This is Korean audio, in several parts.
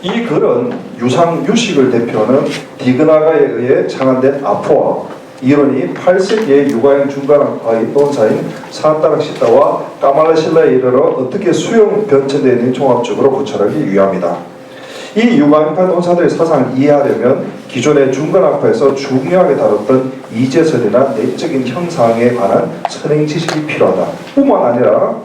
이 글은 유상 유식을 대표하는 디그나가에 의해 창안된 아포아 이론이 8세기의 유가형 중간학파의 본사인 사따락시타와 까말라실라에 이르러 어떻게 수용 변천되어 있는 종합적으로 구철하기 위함이다. 이 유가형파 논사들의 사상을 이해하려면 기존의 중간학파에서 중요하게 다뤘던 이제설이나 내적인 형상에 관한 선행 지식이 필요하다. 뿐만 아니라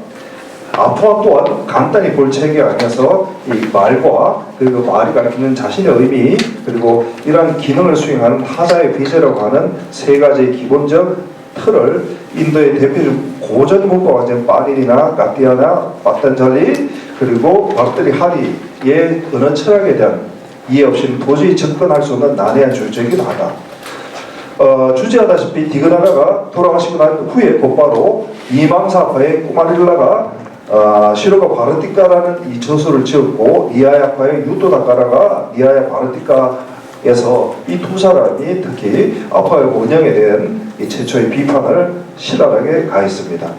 아포아 또한 간단히 볼 책이 아니어서 이 말과 그리고 말이 가리키는 자신의 의미 그리고 이러한 기능을 수행하는 타자의 비제라고 하는 세 가지의 기본적 틀을 인도의 대표적 고전 문법과 같은 파니니나 가티아나 파탄잘리 그리고 박드리 하리의 언어 철학에 대한 이해 없이는 도저히 접근할 수 없는 난해한 주제이기도 하다. 주제하다시피 디그나가가 돌아가시고 난 후에 곧바로 이망사파의 꾸마릴라가 시로가 바르티카라는 이 저수를 지었고 니아야파의 유토다카라가 니아야 바르티카에서 이 두 사람이 특히 아파의 원형에 대한 이 최초의 비판을 신랄하게 가했습니다.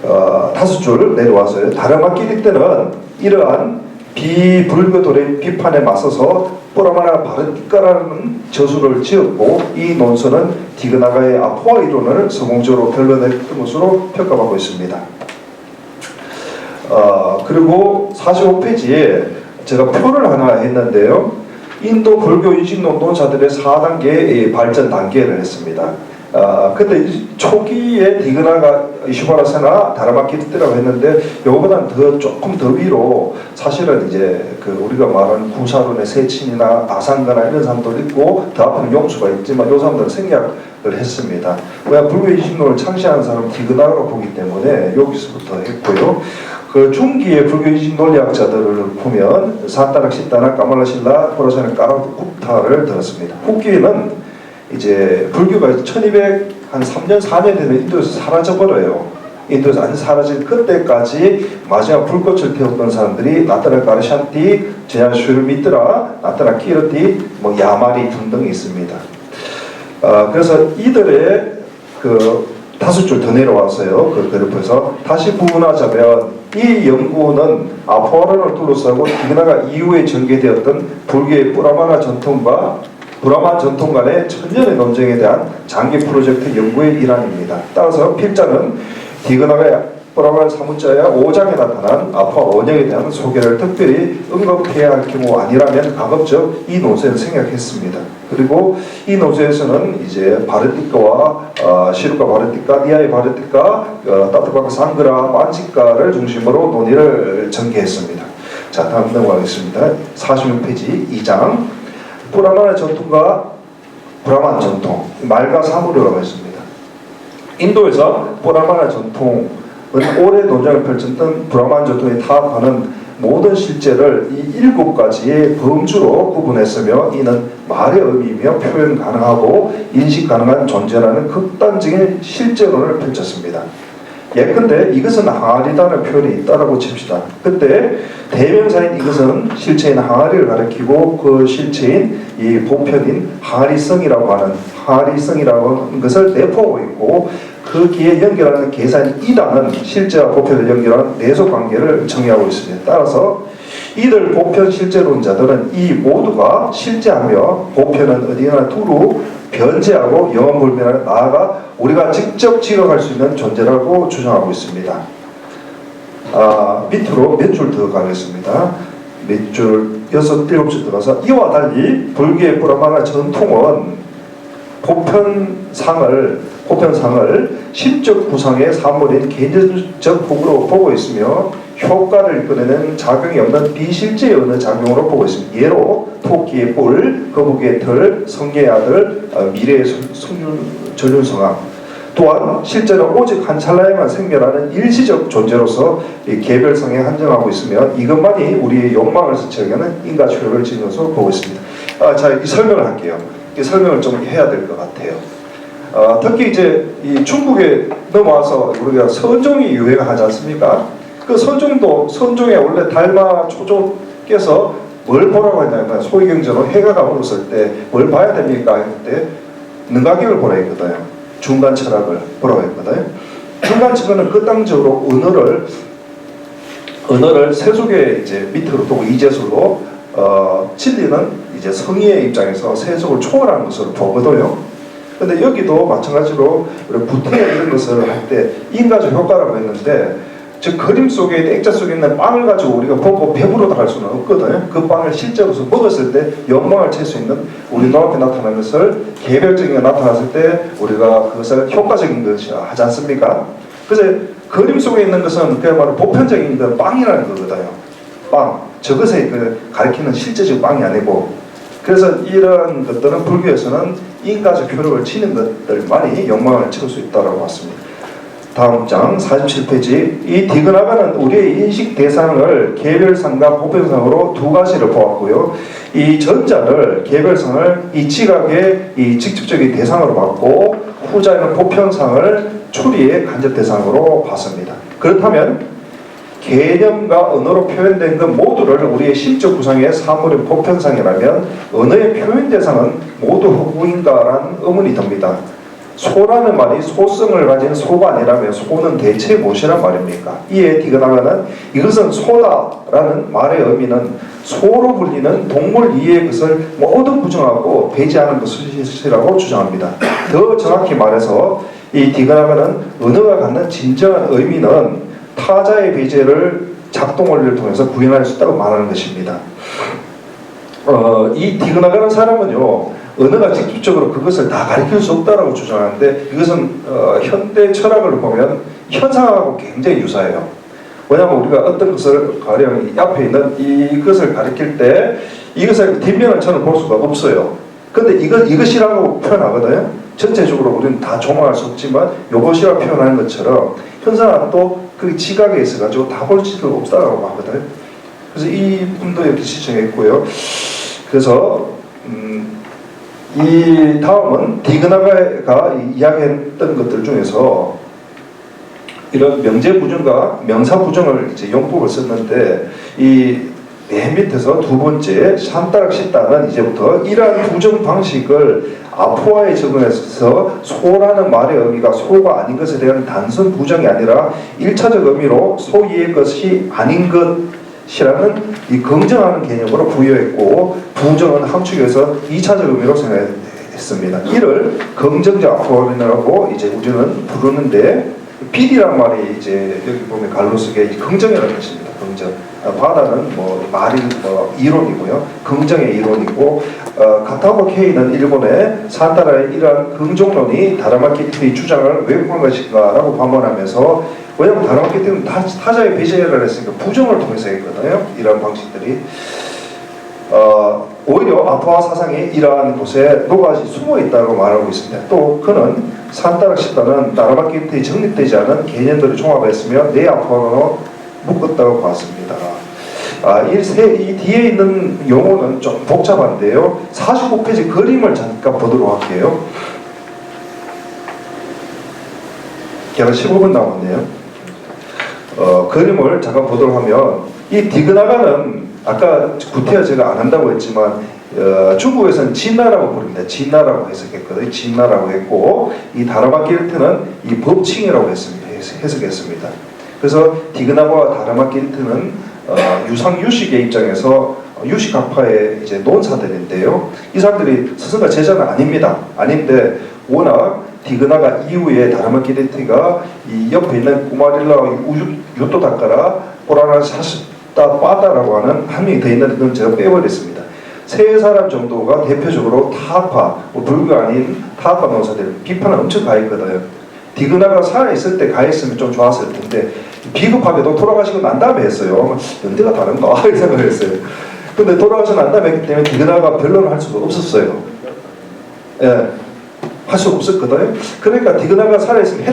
5줄 내려와서요. 다르마끼리 때는 이러한 비불교돌의 비판에 맞서서 뿌라마나 바르티카라는 저수를 지었고 이 논서는 디그나가의 아포아 이론을 성공적으로 결론냈던 것으로 평가받고 있습니다. 그리고 45페이지에 제가 표를 하나 했는데요. 인도 불교 이진론 논사들의 4단계의 발전 단계를 했습니다. 근데 초기에 디그나가 이슈바라세나 다라마키르트라고 했는데 요거보다는 조금 더 위로 사실은 이제 그 우리가 말하는 구사론의 세친이나 아상가나 이런 사람도 있고 더 앞에는 용수가 있지만 요 사람들은 생략을 했습니다. 왜 불교 이진론을 창시하는 사람은 디그나로 보기 때문에 여기서부터 했고요. 그 중기의 불교이신 논리학자들을 보면 사따락시타나 까말라실라, 포라사나 까라굽타를 들었습니다. 후기에는 이제 불교가 1203년 4년 되면 인도에서 사라져버려요. 인도에서 완전 사라질 그때까지 마지막 불꽃을 태웠던 사람들이 나타나 가르샨티, 제야슈르미트라, 나타나 키르티, 뭐 야마리 등등이 있습니다. 그래서 이들의 그 5줄 더 내려왔어요. 그 그룹에서 다시 부분하자면 이 연구는 아포아론을 둘러싸고 디그나가 이후에 전개되었던 불교의 브라마나 전통과 브라만 전통 간의 천년의 논쟁에 대한 장기 프로젝트 연구의 일환입니다. 따라서 필자는 디그나가의 브라만 사문자야 5장에 나타난 아포아 원형에 대한 소개를 특별히 언급해야 할 경우 아니라면 가급적 이 논서에는 생략했습니다. 그리고 이 논서에서는 이제 바르티카와 시루카 바르티카, 니아의 바르티카, 따트바카 상그라, 만지카를 중심으로 논의를 전개했습니다. 자, 다음 넘어가겠습니다. 46페이지 2장 브라만의 전통과 브라만 전통, 말과 사물이라고 했습니다. 인도에서 브라만의 전통은 오래 논쟁을 펼쳤던 브라만 전통에 타협하는 모든 실제를 이 7가지의 범주로 구분했으며 이는 말의 의미이며 표현 가능하고 인식 가능한 존재라는 극단적인 실제론을 펼쳤습니다. 예컨대 이것은 항아리다는 표현이 있다라고 칩시다. 그때 대명사인 이것은 실체인 항아리를 가리키고 그 실체인 이 보편인 항아리성이라고 하는 것을 내포하고 있고 거기에 연결하는 계산인 이다는 실제와 보편을 연결하는 내속 관계를 정의하고 있습니다. 따라서 이들 보편 실제론자들은 이 모두가 실제하며 보편은 어디나 두루 변제하고 영원불변하여 나아가 우리가 직접 지각할 수 있는 존재라고 주장하고 있습니다. 밑으로 몇 줄 더 가겠습니다. 몇 줄, 6, 7줄 들어가서 이와 달리 불교의 브라마나 전통은 보편상을 심적 구상의 산물인 개인적 폭으로 보고 있으며 효과를 이끌어내는 작용이 없는 비실제의 어느 작용으로 보고 있습니다. 예로 토끼의 뿔, 거북이의 털, 성계의 아들, 미래의 전륜성왕 또한 실제는 오직 한 찰나에만 생겨나는 일시적 존재로서 개별성에 한정하고 있으며 이것만이 우리의 욕망을 스쳐가는 인과 효력을 지닌 것으로 보고 있습니다. 자, 이 설명을 할게요. 이 설명을 좀 해야 될 것 같아요. 특히 이제 이 중국에 넘어와서 우리가 선종이 유행하지 않습니까? 그 선종에 원래 달마 초조께서 뭘 보라고 했냐면 소위경전으로 해가 가물었을 때 뭘 봐야 됩니까? 했을 때 능가경을 보라 했거든요. 중간 철학을 보라고 했거든요. 중간 철학은 끝당적으로 언어를 세속의 이제 밑으로 두고 이제술로 진리는 이제 성의의 입장에서 세속을 초월하는 것으로 보거든요. 근데 여기도 마찬가지로 우리 구태여 이런 것을 할 때 인과적 효과라고 했는데, 즉 그림 속에 액자 속에 있는 빵을 가지고 우리가 보고 배부르다 할 수는 없거든요. 그 빵을 실제로서 먹었을 때 영광을 칠 수 있는 우리 눈앞에 나타나는 것을 개별적인 게 나타났을 때 우리가 그것을 효과적인 것이라 하지 않습니까? 그래서 그림 속에 있는 것은 그야말로 보편적인 건 빵이라는 거거든요. 빵. 저것에 가리키는 실제적 빵이 아니고, 그래서 이런 것들은 불교에서는 인과적 효력을 치는 것들만이 영광을 채울 수 있다고 봤습니다. 다음 장 47페이지. 이 디그나가는 우리의 인식 대상을 개별상과 보편상으로 두 가지를 보았고요. 이 전자를 개별상을 이 지각의 이 직접적인 대상으로 봤고, 후자는 보편상을 추리의 간접 대상으로 봤습니다. 그렇다면 개념과 언어로 표현된 것 모두를 우리의 심적 구성의 사물의 보편상이라면 언어의 표현 대상은 모두 허구인가라는 의문이 듭니다. 소라는 말이 소성을 가진 소가 아니라면 소는 대체 무엇이란 말입니까? 이에 디그나가는 이것은 소다라는 말의 의미는 소로 불리는 동물 이외의 것을 모두 부정하고 배제하는 것이라고 주장합니다. 더 정확히 말해서 이 디그나가는 언어가 갖는 진정한 의미는 타자의 배제를 작동 원리를 통해서 구현할 수 있다고 말하는 것입니다. 이 디그나가는 사람은요, 언어가 직접적으로 그것을 다 가리킬 수 없다라고 주장하는데, 이것은 현대 철학을 보면 현상하고 굉장히 유사해요. 왜냐하면 우리가 어떤 것을 가령 앞에 있는 이것을 가리킬 때 이것의 뒷면을 저는 볼 수가 없어요. 근데 이것이라고 표현하거든요. 전체적으로 우리는 다 조망할 수 없지만 이것이라고 표현하는 것처럼 현상학도 그 지각에 있어가지고 다 볼 수가 없다라고 하거든요. 그래서 이 분도 이렇게 지정했고요. 그래서 이 다음은 디그나가가 이야기했던 것들 중에서 이런 명제 부정과 명사 부정을 이제 용법을 썼는데, 이 맨 밑에서 두 번째 산따락 십다는 이제부터 이러한 부정 방식을 아포아에 적용해서 소라는 말의 의미가 소가 아닌 것에 대한 단순 부정이 아니라 1차적 의미로 소이의 것이 아닌 것이라는 이 긍정하는 개념으로 부여했고, 부정은 함축해서 2차적 의미로 생각했습니다. 이를 긍정적 아포아라고 이제 우리는 부르는데, 비리란 말이 이제 여기 보면 갈로스게 긍정이라는 것입니다. 긍정. 바다는 뭐 말이 이론이고요. 긍정의 이론이고, 카타고 케이는 일본의 산타라의 이러한 긍정론이 다라마키티의 주장을 왜곡한 것인가라고 반문하면서, 왜냐하면 다라마키티는 타자의 배제를 했으니까 부정을 통해서 했거든요. 이러한 방식들이. 오히려 아포아 사상이 이러한 곳에 녹아지 숨어 있다고 말하고 있습니다. 또 그는 산따락 십다는 다라마키티의 정립되지 않은 개념들을 종합했으며 네 아포아로 묶었다고 봤습니다. 이 뒤에 있는 용어는 좀 복잡한데요. 45페이지 그림을 잠깐 보도록 할게요. 계속 15분 남았네요. 그림을 잠깐 보도록 하면, 이 디그나가는 아까 구태여 제가 안 한다고 했지만 중국에서는 진나라고 부릅니다. 진나라고 해석했거든요. 진나라고 했고, 이 다라마키르트는 이 법칭이라고 해석했습니다. 그래서 디그나가와 다라마키르트는 유상유식의 입장에서 유식학파의 이제 논사들인데요. 이 사람들이 스승과 제자는 아닙니다. 아닌데 워낙 디그나가 이후에 다라마키르트가 이 옆에 있는 꾸마릴라 유토다카라 보라나 사시다 빠다라고 하는 한 명이 더 있는데 그건 제가 빼버렸습니다. 세 사람 정도가 대표적으로 타파, 불교 아닌 타파 논사들 비판을 엄청 가했거든요. 디그나가 살아있을 때 가했으면 좀 좋았을 텐데 비겁하게도 돌아가시고 난 다음에 했어요. 연대가 다른가 이 생각을 했어요. 근데 돌아가시고 난 다음에 했기 때문에 디그나가 변론을 할 수가 없었어요. 예, 할 수 없었거든요. 그러니까 디그나가 살아있으면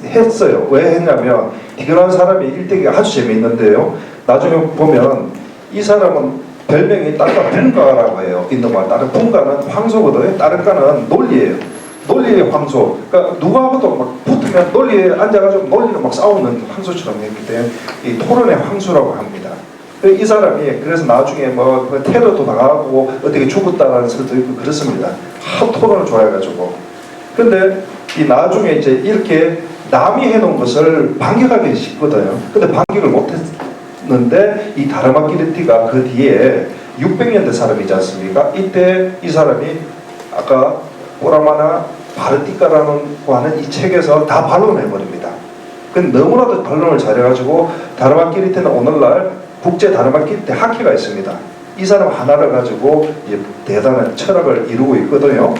했어요. 왜 했냐면 디그나 사람이 일대기가 아주 재미있는데요. 나중에 보면 이 사람은 별명이 따르가 분가라고 해요. 인도말 따르 분가는 황소거든요. 따르가는 논리예요. 논리의 황소. 그러니까 누구하고도 막 붙으면 논리에 앉아가지고 논리를 막 싸우는 황소처럼 했기 때문에 이 토론의 황소라고 합니다. 이 사람이 그래서 나중에 뭐 테러도 당하고 어떻게 죽었다라는 설도 있고 그렇습니다. 토론을 좋아해가지고. 근데 이 나중에 이제 이렇게 남이 해놓은 것을 반격하기 쉽거든요. 근데 반격을 있는데 이 다르마키르티가 그 뒤에 600년대 사람이지 않습니까? 이때 이 사람이 아까 오라마나 바르티카라는 하는 이 책에서 다 반론해버립니다. 근데 너무나도 반론을 잘해가지고 다르마키르티는 오늘날 국제 다르마키르티 학회가 있습니다. 이 사람 하나를 가지고 이제 대단한 철학을 이루고 있거든요.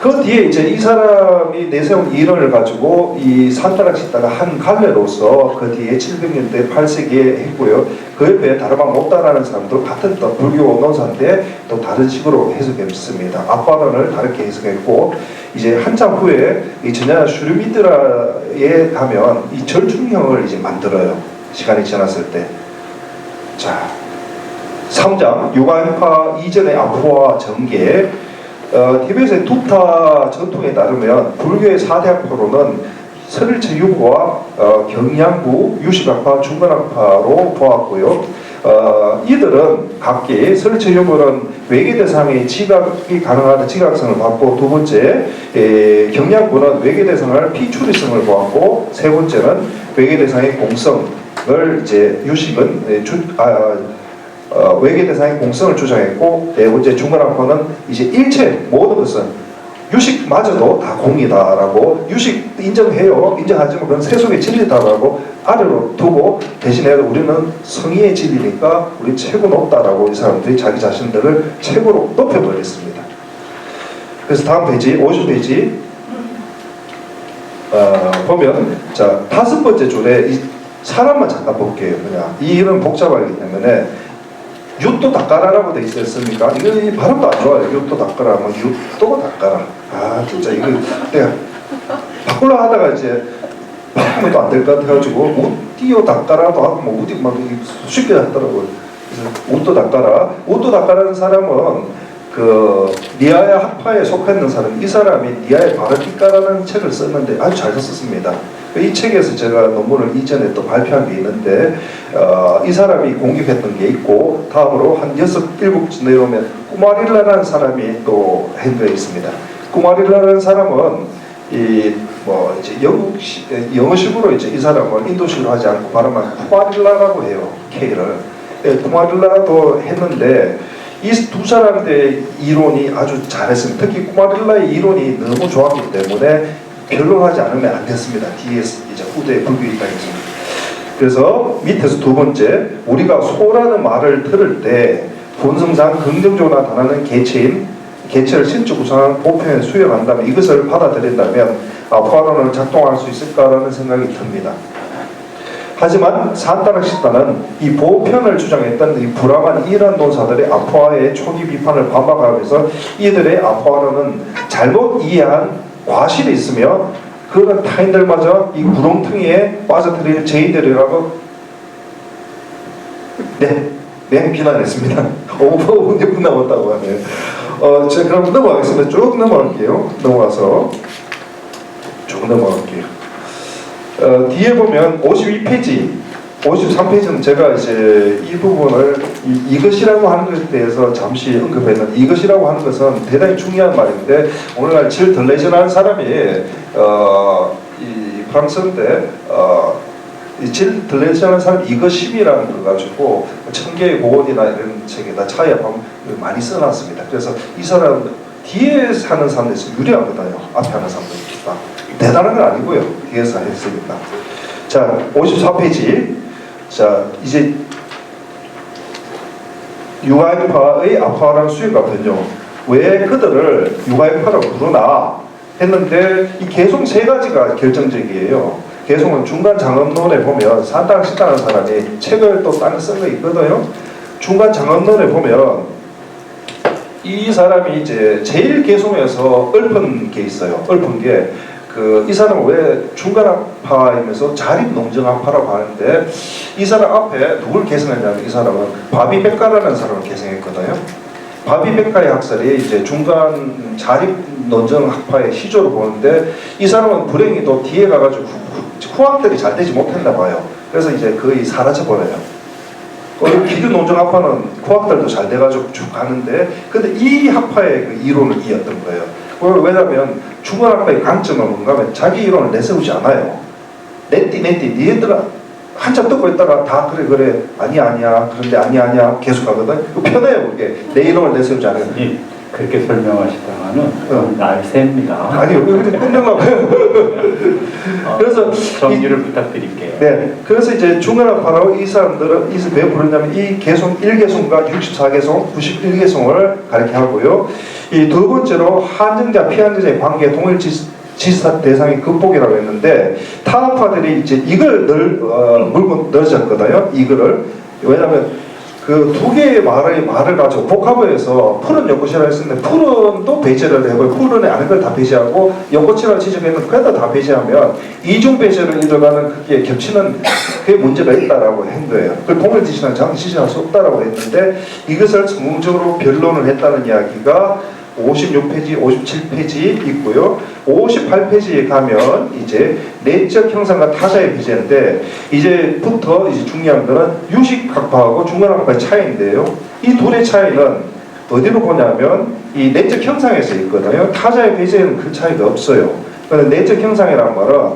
그 뒤에 이제 이 사람이 내세운 이론을 가지고 이 산타락시타가 한 갈래로서 그 뒤에 700년대 8세기에 했고요. 그 옆에 다르마 못다라는 사람도 같은 또 불교 논사인데 또 다른 식으로 해석했습니다. 아빠론을 다르게 해석했고 이제 한참 후에 이 전야 슈르미드라에 가면 이 절충형을 이제 만들어요. 시간이 지났을 때. 자, 3장 유가인파 이전의 아포와 전개. 티베트의 두타 전통에 따르면 불교의 4대 학파로는 설일체유보와 경양부, 유식학파, 중간학파로 보았고요. 이들은 각기 설일체유보는 외계대상의 지각이 가능한 지각성을 받고, 두 번째 경양부는 외계대상을 피추리성을 보았고, 세 번째는 외계대상의 공성을 이제 유식은 외계대상의 공성을 주장했고, 네 번째 중간학파는 이제 일체 모든 것은 유식마저도 다 공이다라고, 유식 인정해요. 인정하지만 그건 세속의 진리다라고 아래로 두고, 대신에 우리는 성의의 진리니까 우리 최고 높다라고 이 사람들이 자기 자신들을 최고로 높여버렸습니다. 그래서 다음 페이지 50페이지 보면 자, 5번째 줄에 이 사람만 잠깐 볼게요. 그냥 이 이름 복잡하기 때문에 유토 다까라라고 돼 있었습니까? 이거 발음도 안 좋아요. 유토 다까라, 뭐 유토 다까라. 아 진짜 이거 내가 바꾸려 하다가 이제 발음이 안 될 것 같아가지고 우띠오 다까라도 하고 뭐 우띠 막 쉽게 하더라고요. 그래서 우토 다까라. 우토 다까라는 사람은 그 니아야 학파에 속했는 사람. 이 사람이 니아야 바르티카라는 책을 썼는데 아주 잘 썼습니다. 이 책에서 제가 논문을 이전에 또 발표한 게 있는데 이 사람이 공격했던 게 있고, 다음으로 한 6, 7쯤 내려오면 꾸마릴라라는 사람이 또 한 게 있습니다. 꾸마릴라라는 사람은 이 뭐 이제 영어식으로 이제 이 사람을 인도식으로 하지 않고 발음한 쿠마릴라라고 해요. K를. 쿠마릴라도 했는데 이 두 사람의 이론이 아주 잘했습니다. 특히 꾸마릴라의 이론이 너무 좋았기 때문에 변론하지 않으면 안 됐습니다. 뒤에 이제 후대 불교 입장에서. 그래서 밑에서 두 번째, 우리가 소라는 말을 들을 때 본성상 긍정적으로 나타나는 개체를 신적 구성한 보편에 수용한다면, 이것을 받아들인다면 아포아론을 작동할 수 있을까라는 생각이 듭니다. 하지만 산타락시타는 이 보편을 주장했던 이 불합한 이란 논사들의 아포아의 초기 비판을 반박하면서 이들의 아포아론은 잘못 이해한 과실이 있으며 그런 타인들마저 이 구렁텅이에 빠져들일 죄인들이라고 비난했습니다. 5분 남았다고 하네요. 제가 그럼 넘어가겠습니다. 쭉 넘어갈게요. 쭉 넘어갈게요. 뒤에 보면 52페이지, 53페이지는 제가 이제 이 부분을 이것이라고 하는 것에 대해서 잠시 언급했는데, 이것이라고 하는 것은 대단히 중요한 말인데, 오늘날 질 들레이저라는 사람이 이 프랑스인데 이 질 들레이저라는 사람이 이것심이라는 걸 가지고 천개의 고원이나 이런 책에다 차이하면 많이 써놨습니다. 그래서 이 사람 뒤에 사는 사람들에서 유리하거든요. 앞에 하는 사람들보다. 대단한 건 아니고요. 뒤에서 했으니까. 자, 54페이지. 자, 이제 유가인파의 아파라는 수요가 변형. 왜 그들을 유가인파라고 부르나 했는데, 이 개송 세 가지가 결정적이에요. 개송은 중간 장엄론에 보면 산타락시타라는 사람이 책을 또 다른 쓴 거 있거든요. 중간 장엄론에 보면 이 사람이 이제 제일 개송에서 읊은 게 있어요. 읊은 게 이 사람은 왜 중간학파이면서 자립농정학파라고 하는데, 이 사람 앞에 누굴 계승했냐면 이 사람은 바비백가라는 사람을 계승했거든요. 바비백가의 학설이 이제 중간 자립농정학파의 시조를 보는데, 이 사람은 불행히도 뒤에 가가지고 후학들이 잘 되지 못했나 봐요. 그래서 이제 거의 사라져 버려요. 기류농정학파는 후학들도 잘 돼가지고 쭉 가는데, 근데 이 학파의 그 이론을 이었던 거예요. 왜냐하면 중간학파의 강점은 뭔가 하면 자기 이론을 내세우지 않아요. 니네들아 한참 듣고 있다가 다 그래 아니야 그런데 아니야 계속 하거든. 편해요 그게. 내 이름을 내세우지 않아요. 그렇게 설명하시다가는 날새입니다. 아니요, 그렇게 끝내려고. 그래서 정리를 부탁드릴게요. 네, 그래서 이제 중간학파라고 이 사람들은 왜 부르냐면 이 개송 1개송과 64개송, 91개송을 가르쳐 하고요. 이 두 번째로 한정자, 피한정자의 관계 동일 지사 대상의 극복이라고 했는데 타학파들이 이제 이걸 물고 넣어졌거든요. 이거를 왜냐하면 그 두 개의 말을 가지고 복합어에서 푸른 연꽃이라고 했었는데 푸른도 배제를 해고 푸른의 아는 걸 다 배제하고 연꽃이라고 지적했는데 그래도 다 배제하면 이중 배제를 들어가는 그게 겹치는 그게 문제가 있다라고 한 거예요. 그 동일지시는 장 지시할 수 없다라고 했는데 이것을 전문적으로 변론을 했다는 이야기가 56페이지, 57페이지 있고요. 58페이지에 가면 이제 내적 형상과 타자의 배제인데 이제부터 이제 중요한 거는 유식학파하고 중간학파의 차이인데요. 이 둘의 차이는 어디로 보냐면 이 내적 형상에서 있거든요. 타자의 배제는 그 차이가 없어요. 그런데 내적 형상이란 말은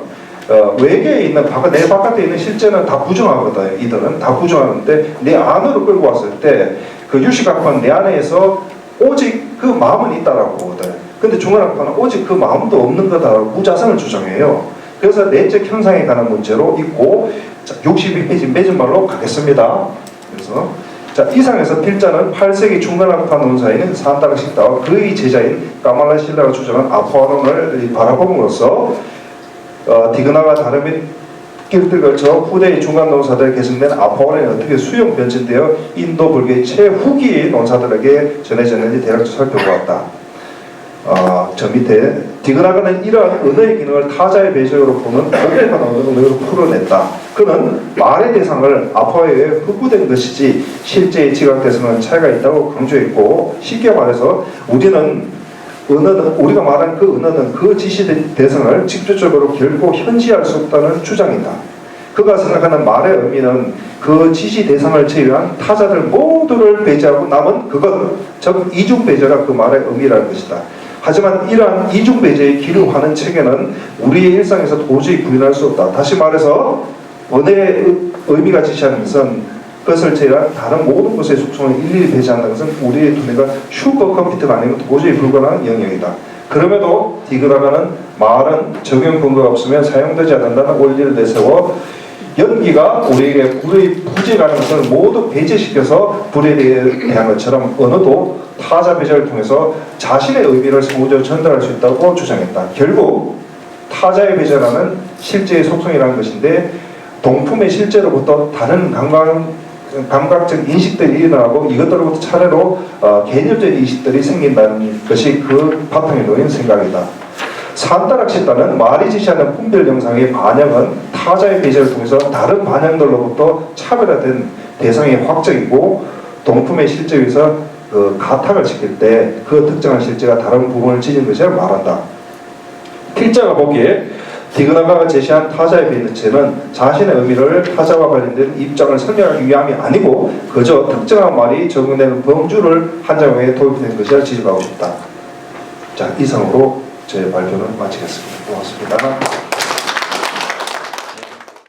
외계에 있는 내 바깥에 있는 실제는 다 부정하거든요. 이들은 다 부정하는데 내 안으로 끌고 왔을 때 그 유식학파는 내 안에서 오직 그 마음은 있다라고 보거든. 근데 중간학파는 오직 그 마음도 없는 거다라고 무자성을 주장해요. 그래서 내적 형상에 관한 문제로 있고 62페이지 매진말로 가겠습니다. 그래서 자 이상에서 필자는 8세기 중간학파 논사인 산다르 식다와 그의 제자인 까말라 신라가 주장한 아포아론을 바라봄으로써 디그나가 다른 길들 걸쳐 후대의 중간 논사들에 계승된 아포아론이 어떻게 수용 변진되어 인도 불교의 최후기 논사들에게 전해졌는지 대략적으로 살펴보았다. 저 밑에 디그나가는 이러한 언어의 기능을 타자의 배제로 보는 오대한 언어로 풀어냈다. 그는 말의 대상을 아포아에 흡구된 것이지 실제의 지각 대상은 차이가 있다고 강조했고 쉽게 말해서 우리가 말한 그 언어는 그 지시 대상을 직접적으로 결코 현지할 수 없다는 주장이다. 그가 생각하는 말의 의미는 그 지시 대상을 제외한 타자들 모두를 배제하고 남은 그것, 즉 이중 배제가 그 말의 의미라는 것이다. 하지만 이러한 이중 배제의 기류하는 체계는 우리의 일상에서 도저히 구현할 수 없다. 다시 말해서 언어의 의미가 지시하는 것은 그것을 제외한 다른 모든 것의 속성을 일일이 배제한다는 것은 우리의 두뇌가 슈퍼컴퓨터가 아니면 도저히 불가능한 영역이다. 그럼에도 디그나가는 말은 적용 근거가 없으면 사용되지 않는다는 원리를 내세워 연기가 우리에게 불의 부재 가능성을 모두 배제시켜서 불에 대한 것처럼 언어도 타자 배제를 통해서 자신의 의미를 상호적으로 전달할 수 있다고 주장했다. 결국 타자의 배제라는 실제의 속성이라는 것인데 동품의 실제로부터 다른 감각적 인식들이 일어나고 이것들로부터 차례로 개념적 인식들이 생긴다는 것이 그 바탕에 놓인 생각이다. 산다락시다는 말이 지시하는 분별 영상의 반영은 타자의 배제를 통해서 다른 반영들로부터 차별화된 대상의 확정이고 동품의 실제에서 그 가탁을 시킬 때 그 특정한 실제가 다른 부분을 지닌 것을 말한다. 필자가 보기에 디그나가가 제시한 타자의 변체는 자신의 의미를 타자와 관련된 입장을 설명하기 위함이 아니고 그저 특정한 말이 적용되는 범주를 한 장면에 도입된 것이라 지적하고 싶다. 자, 이상으로 제 발표는 마치겠습니다. 고맙습니다.